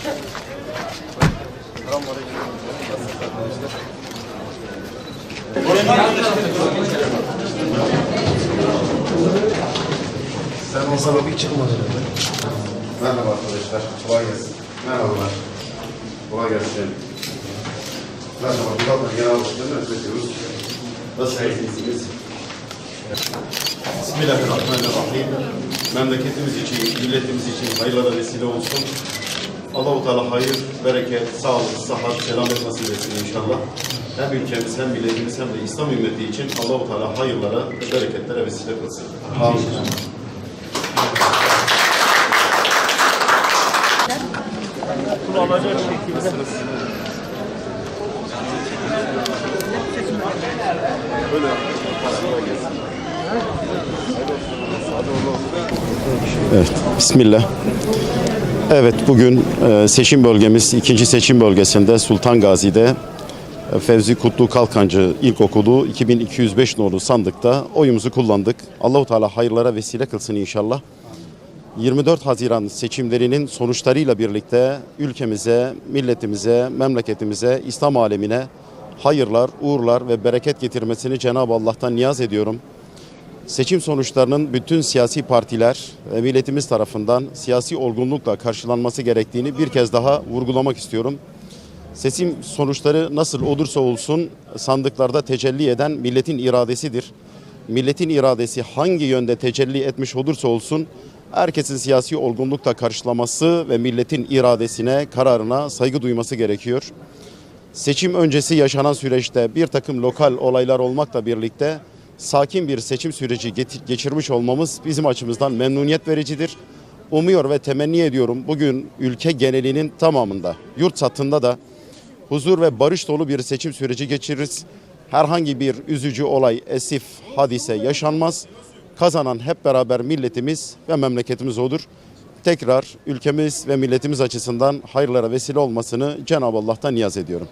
Hesaba bir çıkmadı. Merhaba arkadaşlar, kolay gelsin. Merhabalar, kolay gelsin. Merhaba, Murat'la genel başkanı özletiyoruz. Nasılsınız? Bismillahirrahmanirrahim. Memleketimiz için, milletimiz için hayırlara vesile olsun. Allah-u Teala hayır, bereket, sağlık, sıhhat, selamet nasip etsin inşallah. Hem ülkemiz, hem milletimiz, hem de İslam ümmeti için Allah-u Teala hayırlara ve bereketlere vesile kılsın. Amin. Kullanacak şekilde. Evet, Bismillah. Evet, bugün seçim bölgemiz, 2. seçim bölgesinde Sultan Gazi'de Fevzi Kutlu Kalkancı İlkokulu 2205 nolu sandıkta oyumuzu kullandık. Allah-u Teala hayırlara vesile kılsın inşallah. 24 Haziran seçimlerinin sonuçlarıyla birlikte ülkemize, milletimize, memleketimize, İslam alemine hayırlar, uğurlar ve bereket getirmesini Cenab-ı Allah'tan niyaz ediyorum. Seçim sonuçlarının bütün siyasi partiler ve milletimiz tarafından siyasi olgunlukla karşılanması gerektiğini bir kez daha vurgulamak istiyorum. Seçim sonuçları nasıl olursa olsun sandıklarda tecelli eden milletin iradesidir. Milletin iradesi hangi yönde tecelli etmiş olursa olsun herkesin siyasi olgunlukla karşılaması ve milletin iradesine, kararına saygı duyması gerekiyor. Seçim öncesi yaşanan süreçte bir takım lokal olaylar olmakla birlikte sakin bir seçim süreci geçirmiş olmamız bizim açımızdan memnuniyet vericidir. Umuyor ve temenni ediyorum bugün ülke genelinin tamamında, yurt satında da huzur ve barış dolu bir seçim süreci geçiririz. Herhangi bir üzücü olay, esif, hadise yaşanmaz. Kazanan hep beraber milletimiz ve memleketimiz olur. Tekrar ülkemiz ve milletimiz açısından hayırlara vesile olmasını Cenab-ı Allah'tan niyaz ediyorum.